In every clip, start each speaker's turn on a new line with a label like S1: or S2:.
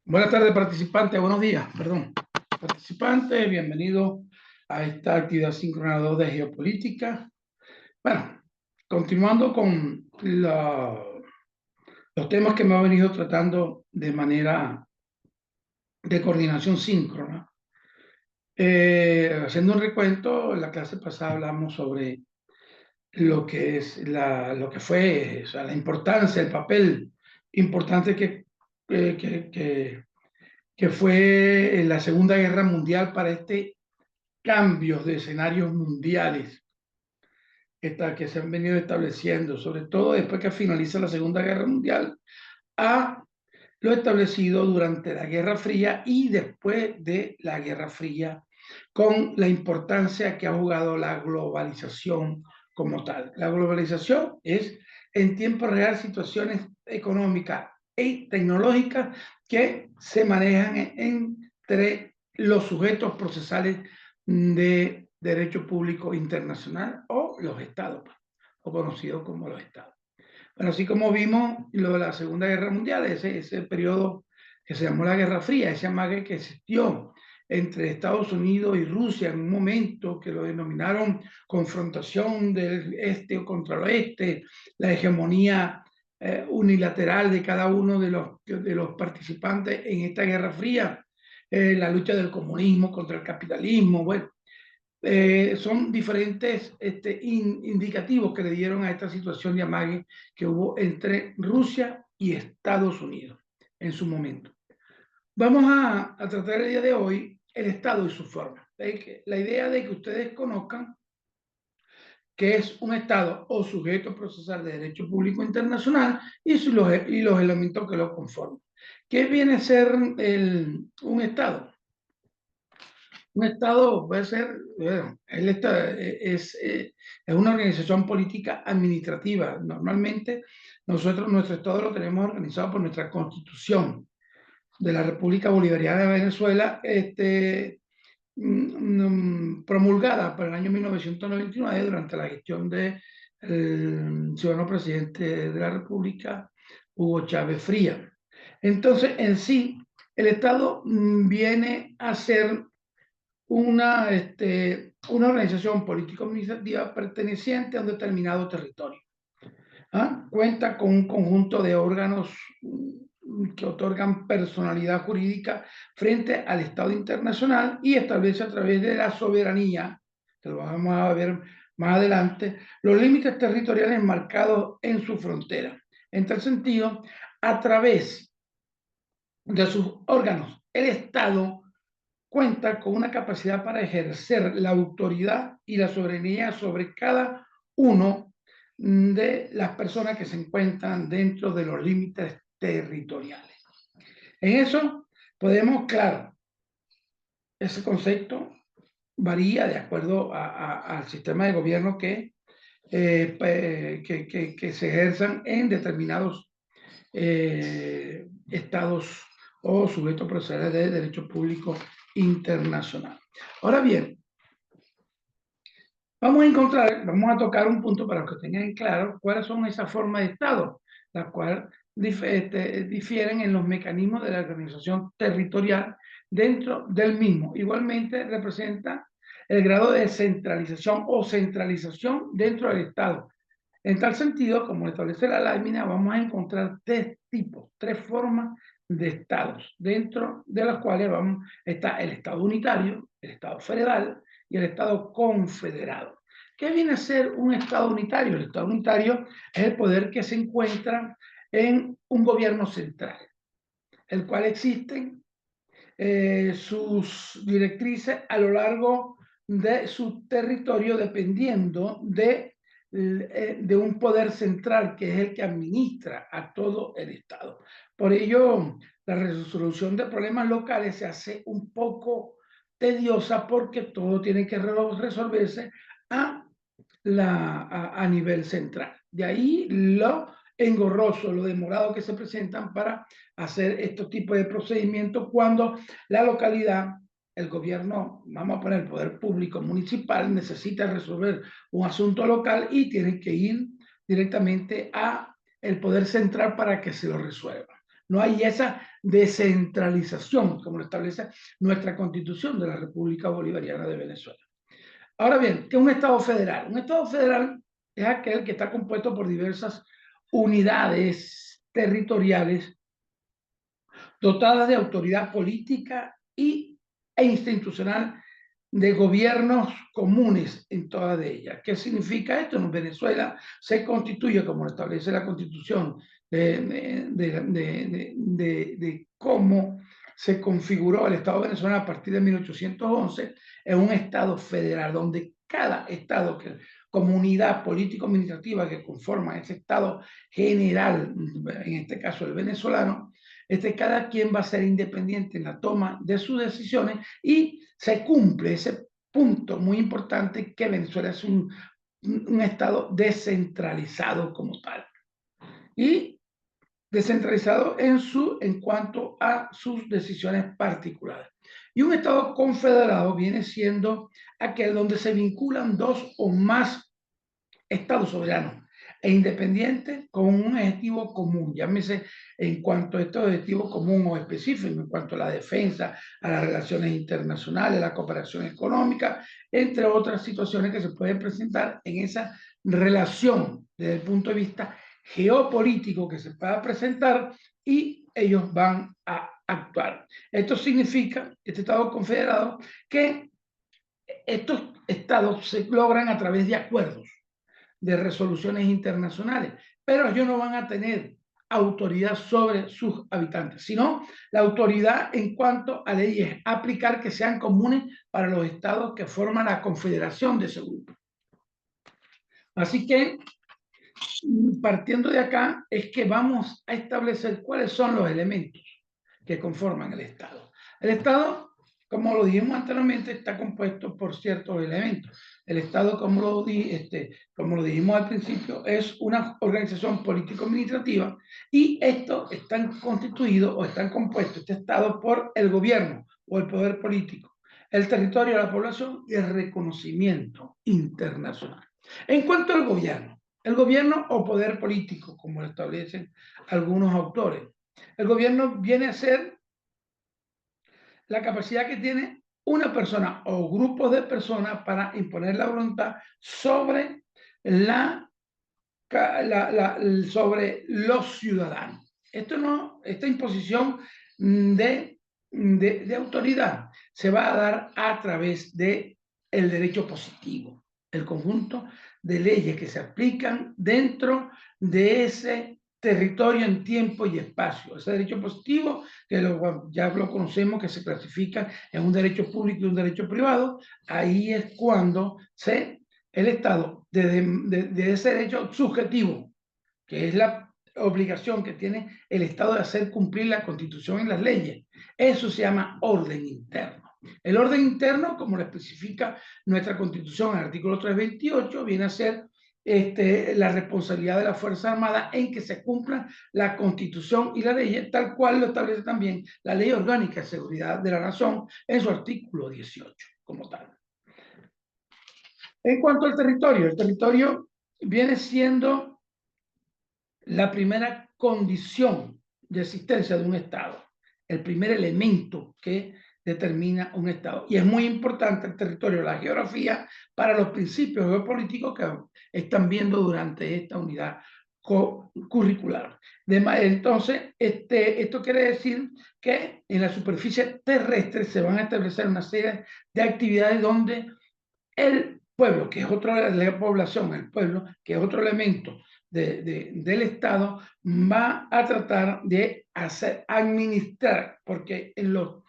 S1: Buenas tardes, participante. Buenos días, perdón. Participante, bienvenido a esta actividad síncrona 2 de geopolítica. Bueno, continuando con los temas que me ha venido tratando de manera de coordinación síncrona. Haciendo un recuento, en la clase pasada hablamos sobre lo que es lo que fue, o sea, la importancia, el papel importante eh, que, que que fue en la Segunda Guerra Mundial para cambios de escenarios mundiales que se han venido estableciendo, sobre todo después que finaliza la Segunda Guerra Mundial, a lo establecido durante la Guerra Fría y después de la Guerra Fría, con la importancia que ha jugado la globalización como tal. La globalización es en tiempo real situaciones económicas y tecnológicas que se manejan entre los sujetos procesales de derecho público internacional o los estados, o conocidos como los estados. Bueno, así como vimos lo de la Segunda Guerra Mundial, ese periodo que se llamó la Guerra Fría, ese amague que existió entre Estados Unidos y Rusia en un momento que lo denominaron confrontación del este contra el oeste, la hegemonía unilateral de cada uno de los participantes en esta Guerra Fría, la lucha del comunismo contra el capitalismo, bueno, son diferentes indicativos que le dieron a esta situación de amague que hubo entre Rusia y Estados Unidos en su momento. Vamos a tratar el día de hoy el Estado y su forma. La idea de que ustedes conozcan que es un Estado o sujeto procesal de derecho público internacional y los elementos que lo conforman. ¿Qué viene a ser un Estado? Un Estado puede ser, bueno, es una organización política administrativa. Normalmente nuestro Estado lo tenemos organizado por nuestra Constitución de la República Bolivariana de Venezuela, promulgada para el año 1999 durante la gestión del ciudadano presidente de la República, Hugo Chávez Frías. Entonces, en sí, el Estado viene a ser una organización político-administrativa perteneciente a un determinado territorio. ¿Ah? Cuenta con un conjunto de órganos que otorgan personalidad jurídica frente al Estado internacional y establece a través de la soberanía, que lo vamos a ver más adelante, los límites territoriales marcados en su frontera. En tal sentido, a través de sus órganos, el Estado cuenta con una capacidad para ejercer la autoridad y la soberanía sobre cada uno de las personas que se encuentran dentro de los límites territoriales. En eso podemos, claro, ese concepto varía de acuerdo al sistema de gobierno que se ejerzan en determinados estados o sujetos procesales de derecho público internacional. Ahora bien, vamos a tocar un punto para que tengan claro cuáles son esas formas de Estado, las cuales difieren en los mecanismos de la organización territorial dentro del mismo. Igualmente representa el grado de centralización o centralización dentro del Estado. En tal sentido, como establece la lámina, vamos a encontrar tres tipos, tres formas de estados, dentro de las cuales está el Estado unitario, el Estado federal y el Estado confederado. ¿Qué viene a ser un Estado unitario? El Estado unitario es el poder que se encuentra en un gobierno central, el cual existen sus directrices a lo largo de su territorio dependiendo de un poder central que es el que administra a todo el Estado. Por ello, la resolución de problemas locales se hace un poco tediosa porque todo tiene que resolverse a nivel central. De ahí lo engorroso, lo demorado que se presentan para hacer estos tipos de procedimientos cuando la localidad, el gobierno, vamos a poner el poder público municipal, necesita resolver un asunto local y tiene que ir directamente a el poder central para que se lo resuelva. No hay esa descentralización como lo establece nuestra Constitución de la República Bolivariana de Venezuela. Ahora bien, ¿qué es un Estado federal? Un Estado federal es aquel que está compuesto por diversas unidades territoriales dotadas de autoridad política e institucional de gobiernos comunes en todas de ellas. ¿Qué significa esto? En Venezuela se constituye, como lo establece la Constitución, de cómo se configuró el Estado venezolano a partir de 1811, en un Estado federal, donde cada Estado, como unidad político-administrativa que conforma ese Estado general, en este caso el venezolano, cada quien va a ser independiente en la toma de sus decisiones y se cumple ese punto muy importante que Venezuela es un Estado descentralizado como tal. Y descentralizado en cuanto a sus decisiones particulares. Y un Estado confederado viene siendo aquel donde se vinculan dos o más Estados soberanos e independientes con un objetivo común, llámese en cuanto a este objetivo común o específico, en cuanto a la defensa, a las relaciones internacionales, a la cooperación económica, entre otras situaciones que se pueden presentar en esa relación desde el punto de vista geopolítico que se pueda presentar y ellos van a actuar. Esto significa, este Estado confederado, que estos estados se logran a través de acuerdos de resoluciones internacionales, pero ellos no van a tener autoridad sobre sus habitantes, sino la autoridad en cuanto a leyes aplicar que sean comunes para los estados que forman la confederación de ese grupo. Así que, partiendo de acá, es que vamos a establecer cuáles son los elementos que conforman el Estado. El Estado, como lo dijimos anteriormente, está compuesto por ciertos elementos. El Estado, como lo dijimos al principio, es una organización político-administrativa y estos están constituidos o están compuestos, este Estado, por el gobierno o el poder político, el territorio de la población y el reconocimiento internacional. En cuanto al gobierno, el gobierno o poder político, como lo establecen algunos autores, el gobierno viene a ser la capacidad que tiene una persona o grupos de personas para imponer la voluntad sobre, sobre los ciudadanos. Esta imposición de autoridad se va a dar a través del derecho positivo, el conjunto de leyes que se aplican dentro de ese territorio en tiempo y espacio. Ese derecho positivo, ya lo conocemos, que se clasifica en un derecho público y un derecho privado, ahí es cuando el Estado, de ese derecho subjetivo, que es la obligación que tiene el Estado de hacer cumplir la Constitución y las leyes, eso se llama orden interno. El orden interno, como lo especifica nuestra Constitución en el artículo 328, viene a ser la responsabilidad de la Fuerza Armada en que se cumplan la Constitución y la ley, tal cual lo establece también la Ley Orgánica de Seguridad de la Nación en su artículo 18, como tal. En cuanto al territorio, el territorio viene siendo la primera condición de existencia de un Estado, el primer elemento que determina un Estado. Y es muy importante el territorio, la geografía, para los principios geopolíticos que están viendo durante esta unidad curricular. Entonces, esto quiere decir que en la superficie terrestre se van a establecer una serie de actividades donde el pueblo, que es otra la población, el pueblo, que es otro elemento del Estado, va a tratar de administrar, porque en los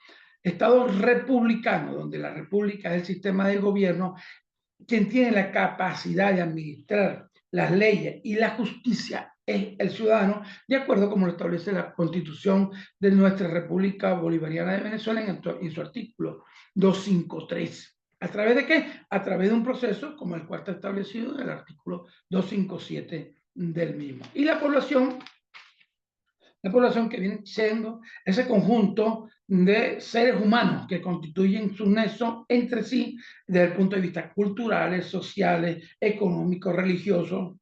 S1: estados republicanos, donde la república es el sistema de gobierno, quien tiene la capacidad de administrar las leyes y la justicia es el ciudadano, de acuerdo como lo establece la Constitución de nuestra República Bolivariana de Venezuela en su artículo 253. ¿A través de qué? A través de un proceso como el cual está establecido en el artículo 257 del mismo. Y la población que viene siendo ese conjunto de seres humanos que constituyen su nexo entre sí desde el punto de vista culturales, sociales, económicos, religiosos,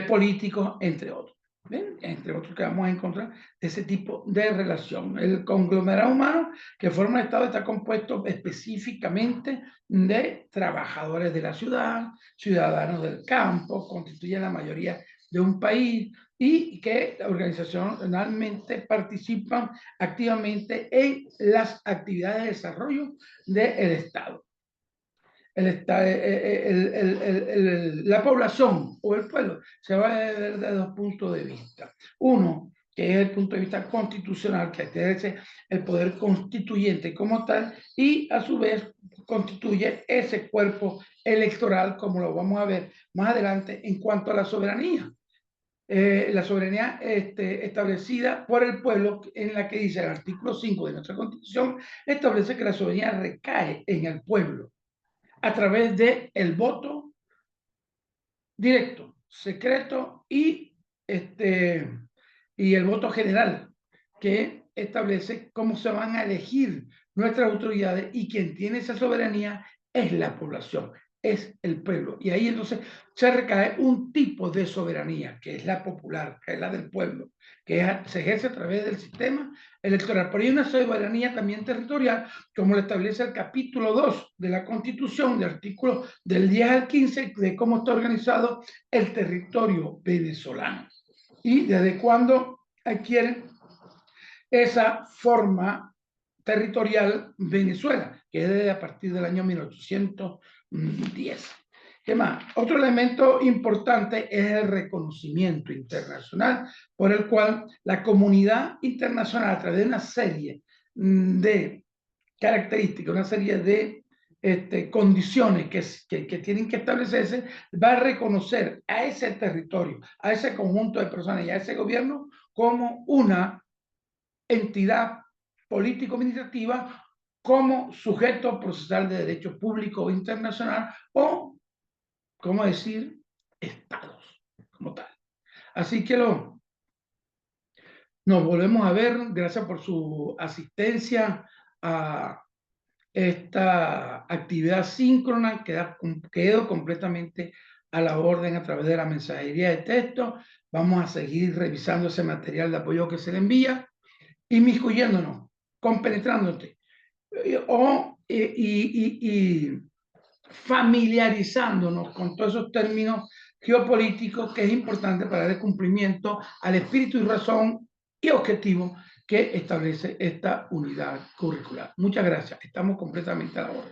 S1: políticos, entre otros. ¿ven? Entre otros que vamos a encontrar ese tipo de relación. El conglomerado humano que forma el Estado está compuesto específicamente de trabajadores de la ciudad, ciudadanos del campo, constituyen la mayoría de un país y que organizacionalmente participan activamente en las actividades de desarrollo del Estado. La población o el pueblo se va a ver de dos puntos de vista. Uno, que es el punto de vista constitucional, que establece el poder constituyente como tal, y a su vez constituye ese cuerpo electoral, como lo vamos a ver más adelante, en cuanto a la soberanía. La soberanía establecida por el pueblo, en la que dice el artículo 5 de nuestra Constitución, establece que la soberanía recae en el pueblo a través de el voto directo, secreto y el voto general, que establece cómo se van a elegir nuestras autoridades, y quien tiene esa soberanía es la población, es el pueblo. Y ahí entonces se recae un tipo de soberanía, que es la popular, que es la del pueblo, que se ejerce a través del sistema electoral. Pero hay una soberanía también territorial, como lo establece el capítulo 2 de la Constitución, de artículos del 10 al 15, de cómo está organizado el territorio venezolano y desde cuándo adquiere esa forma territorial Venezuela, que es desde a partir del año 1810. ¿Qué más? Otro elemento importante es el reconocimiento internacional, por el cual la comunidad internacional, a través de una serie de características, una serie de condiciones que tienen que establecerse, va a reconocer a ese territorio, a ese conjunto de personas y a ese gobierno como una entidad político-administrativa, como sujeto procesal de derecho público o internacional, o, ¿cómo decir?, estados como tal. Así que nos volvemos a ver. Gracias por su asistencia a esta actividad síncrona. Quedo completamente a la orden a través de la mensajería de texto. Vamos a seguir revisando ese material de apoyo que se le envía, inmiscuyéndonos, compenetrándote, y familiarizándonos con todos esos términos geopolíticos, que es importante para dar cumplimiento al espíritu y razón y objetivo que establece esta unidad curricular. Muchas gracias. Estamos completamente a la hora.